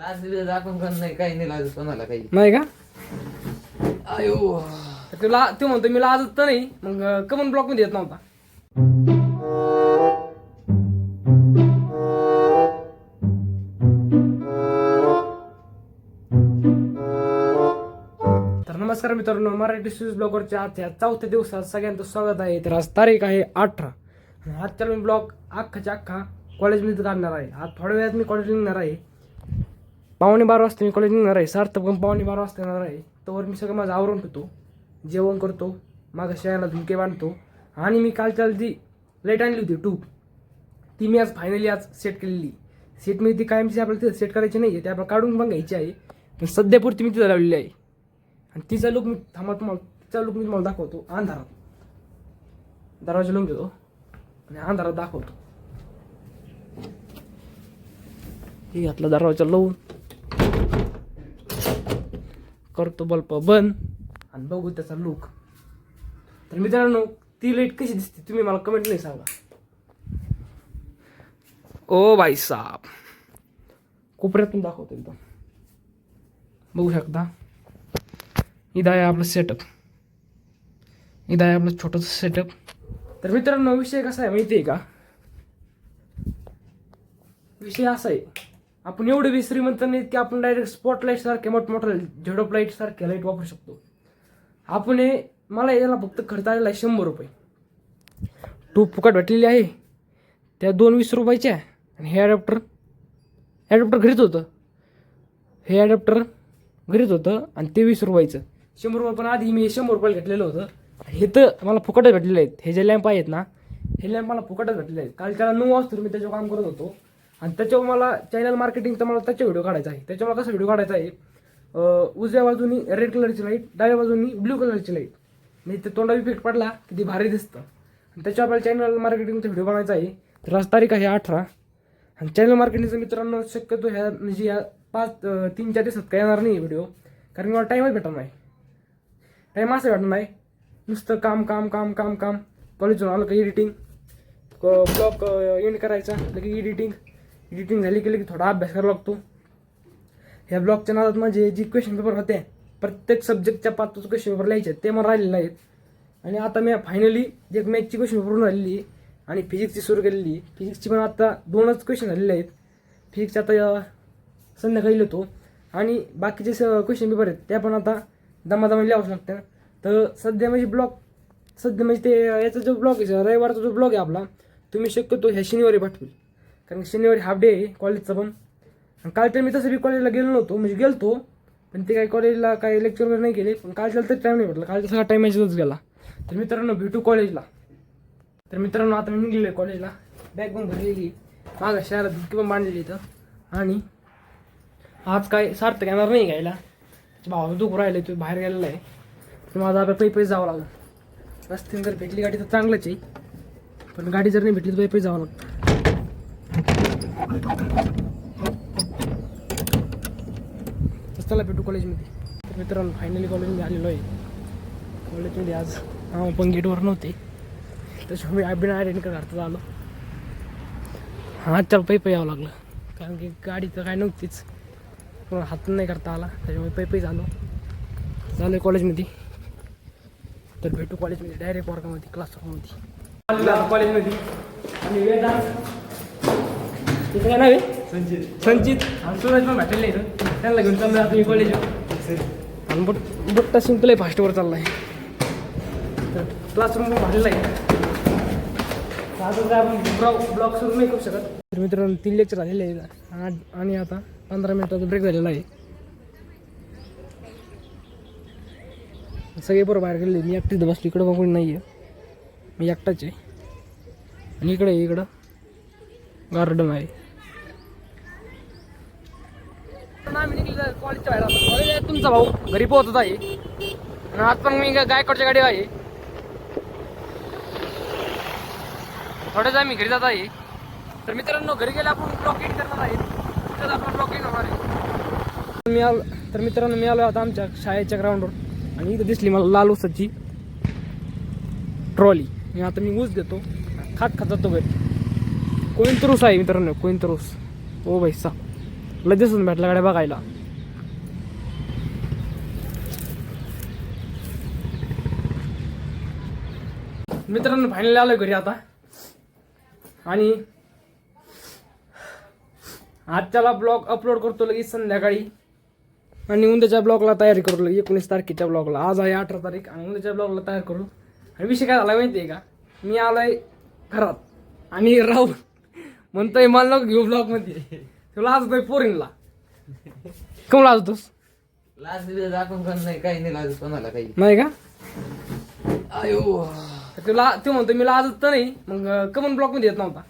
लाज बिज दाखवून पण नाही, काही नाही लाज कोणाला काही. नाही का? आयो तुला तू म्हणतो मी लाजत तर नाही, मग कमन ब्लॉक मध्ये येत नव्हता. तर नमस्कार मित्रांनो, मराठी स्विच ब्लॉगरच्या आजच्या 4थ्या दिवसात सगळ्यांचं स्वागत आहे. तर आज तारीख आहे 18 आणि आजच्या मी ब्लॉग अख्खाच्या अख्खा कॉलेजमध्ये काढणार आहे. आज थोड्या वेळात मी कॉलेज निघणार आहे. 11:15 वाजता मी कॉलेज निघणार आहे. सार्थक पण 11:15 वाजता येणार आहे. तोवर मी सगळं माझं आवरून ठेवतो, जेवण करतो, मागं शेणाला झुमके बांधतो आणि मी कालच्या जी लाईट आणली होती ट्यूब, ती मी आज फायनली आज सेट केलेली. सेट मी ती कायमची आपल्याला तिथं सेट करायची नाही आहे, ते आपल्याला काढून पण घ्यायची आहे. पण सध्यापुरती मी तिथं लावलेली आहे. आणि तिचा लुक मी तिचा लुक मी तुम्हाला दाखवतो. अंधारात दरवाजा लावून घेतो आणि अंधारात दाखवतो. हे घातला दरवाजा लावून, करतो बल्ब बंद आणि बघू त्याचा लुक. तर मित्रांनो, ती लाईट कशी दिसते तुम्ही मला कमेंट नाही सांगा. ओ भाई साहब, कोपऱ्यातून दाखवतो एकदम, बघू शकता. इथं आहे आपलं सेटअप, इथं आहे आपलं छोटंसं सेटअप. तर मित्रांनो, विषय कसा आहे माहिती आहे का? विषय असा आहे, आपण एवढे बी श्रीमंत नाहीत की आपण डायरेक्ट स्पॉटलाईट सारखे मोठमोठ्या झेडप लाईट सारखे लाईट वापरू शकतो. आपण मला याला फक्त खर्च आलेला आहे 100 रुपये. ट्यूब फुकट भेटलेली आहे, त्या 2 20 रुपयाच्या. आणि हे ॲडॅप्टर घरीच होतं, हे ॲडॅप्टर घरीच होतं आणि ते 20 रुपयाचं. 100 रुपये पण आधी मी 100 रुपयाला घेतलेलं होतं. हे तर मला फुकटच भेटलेले आहेत. हे जे लॅम्प आहेत ना, हे लॅम्प मला फुकटच भेटलेले आहेत. काल त्याला 9 वाजता मी त्याच्यावर काम करत होतो आणि त्याच्यावर मला चॅनल मार्केटिंगचा मला त्याचा व्हिडिओ काढायचा आहे. त्याच्यावर कसा व्हिडिओ काढायचा आहे, उजव्या बाजूनी रेड कलरची लाईट, डाव्या बाजूनी ब्ल्यू कलरची लाईट, म्हणजे ते तोंडा इफेक्ट पडला की ती भारी दिसतं. आणि त्याच्यावर आपल्याला चॅनल मार्केटिंगचा व्हिडिओ बनायचा आहे. तर आज तारीख आहे 18 आणि चॅनल मार्केटिंगचं मित्रांनो शक्यतो ह्या म्हणजे या 3-4 दिवसात काय येणार नाही व्हिडिओ, कारण मला टाईमच भेटणार नाही. टाईम असं भेटणार नाही, नुसतं काम काम काम काम काम. कॉलेजून आलं का एडिटिंग, ब्लॉग एंड करायचा, लगे एडिटिंग झाली की थोडा अभ्यास करावा लागतो. ह्या ब्लॉगच्या नादात माझे जी क्वेश्चन पेपर होते, प्रत्येक सब्जेक्टच्या 5 क्वेश्चन पेपर लिहायचे ते मला राहिलेले आहेत. आणि आता मी फायनली एक मॅथची क्वेश्चन पेपर पूर्ण झालेली आहे आणि फिजिक्सची सुरू केलेली आहे. फिजिक्सची पण आता 2च क्वेश्चन झालेले आहेत. फिजिक्सचे आता संध्याकाळी लिहितो आणि बाकीचे क्वेश्चन पेपर आहेत त्या पण आता दमादमा लिहावं लागतं. तर सध्या म्हणजे ते याचा जो ब्लॉग आहे, रविवारचा जो ब्लॉग आहे आपला, तुम्ही शक्यतो ह्या शनिवारी पाठवेल, कारण शनिवारी हाफ डे आहे कॉलेजचा पण. आणि काल तर मी तसं बी कॉलेजला गेलो नव्हतो, म्हणजे गेलतो पण ते काही कॉलेजला काही लेक्चर वगैरे नाही केले. पण कालच्या तर टाईम नाही भेटला, कालचा सगळा टाईम याच्यातच गेला. तर मित्रांनो, भेटू कॉलेजला. तर मित्रांनो, आता मी निघलेलो आहे कॉलेजला, बॅग पण भरलेली, मागं शहरात धुकी पण बांधलेली इथं. आणि आज काय सार्थक येणार नाही घ्यायला, भावाचं दुःख राहिलं, तो बाहेर गेलेला आहे. तर माझा आता पैसे जावं लागलं. रस्त्याने जर भेटली गाडी तर चांगलंच आहे, पण गाडी जर नाही भेटली तर पैसे जावं लागतं. चला भेटू कॉलेजमध्ये. तर मित्रांनो, फायनली कॉलेजमध्ये आलेलो आहे. कॉलेजमध्ये आज पण गेटवर नव्हते, त्याच्यामुळे मी बिना आयडेंटी कार्ड घरता आलो. चल पैसे यावं लागलं, कारण की गाडी तर काय नव्हतीच, हातून नाही करता आला, त्याच्यामुळे पैसे झालो कॉलेजमध्ये. तर भेटू कॉलेजमध्ये, डायरेक्ट वर्गामध्ये, क्लासरूममध्ये. कॉलेजमध्ये आणि तिथं काय नाव आहे, संचित आणि सूरज पण भेटलेलं आहे. त्यांना घेऊन चाललं आता मी कॉलेजवर. आणि बुट्टा सिंपल फास्टवर चालला आहे. तर क्लासरूम पण भाजलेला आहे. आता काय आपण ब्लॉग सुरू नाही करू शकत. तर मित्रांनो, 3 लेक्चर झालेले आहेत आणि आता 15 मिनिटाचा ब्रेक झालेला आहे. सगळे बरोबर बाहेर गेले, मी एकटीच बसली. इकडं पण कोणी नाही आहे, मी एकटाच आहे. आणि इकडं गार्डन आहे. आम्ही निघले कॉलेजच्या बाहेर. कॉलेज आहे तुमचा भाऊ घरी पोहोचत आहे आणि आज पण मी गायकवाडच्या गाडी आहे. थोड्याच आम्ही घरी जात आहे. तर मित्रांनो, घरी गेला आपण ब्लॉक एडिट करणार आहे, तिथंच आपण ब्लॉक एडिट होणार आहे. तर मित्रांनो, मी आलो आता आमच्या शाळेच्या ग्राउंडवर आणि इथं दिसली मला लाल ऊसाची ट्रॉली. आता मी ऊस देतो, खात जातो घरी. कोणतर ऊस आहे मित्रांनो, कोणतर ऊस. ओ भाई साहब, लय दिसून भेटला गाड्या बघायला. मित्रांनो फायनली आलोय घरी आता. आणि आजच्याला ब्लॉग अपलोड करतो लगेच संध्याकाळी. आणि उद्याच्या ब्लॉगला तयारी करू लगे 19 तारखेच्या ब्लॉगला. आज आहे 18 तारीख आणि उद्याच्या ब्लॉगला तयार करू. आणि विषय काय झाला माहिती आहे का, मी आलोय घरात आणि राहू म्हणतोय मला नको घेऊ ब्लॉग मध्ये. तुला लाजतोय पोरींला. कम लाजतोस? लाज दिवस दाखवून गण नाही काही नाही लागत कोणाला काही. नाही का? आयो तुला ते म्हणतो मी लाजत तर नाही, मग कमन ब्लॉग मध्ये येत नव्हता.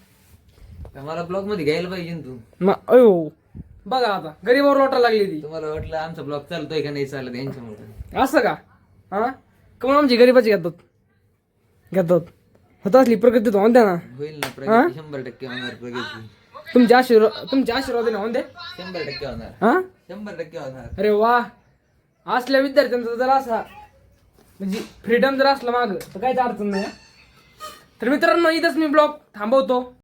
मला ब्लॉग मध्ये घ्यायला पाहिजे ना तू. मग अयो बघा आता गरीबावर लोटायला लागली ती. तुम्हाला वाटलं आमचा ब्लॉग चालतोय का नाही चालत यांच्यामुळे. असं का? हा कमन आमची गरीबाची घेतात होत असली प्रगती तर होऊन द्या ना. होईल ना प्रगती 100% होणार प्रगती. तुमच्या आशीर्वादाने होऊन द्या. 100% होणार. हा 100% होणार. अरे वा. असल्या विद्यार्थ्यांचा जर असा म्हणजे फ्रीडम जर असला माग तर काहीच अडचण नाही. तर मित्रांनो इथंच मी ब्लॉग थांबवतो.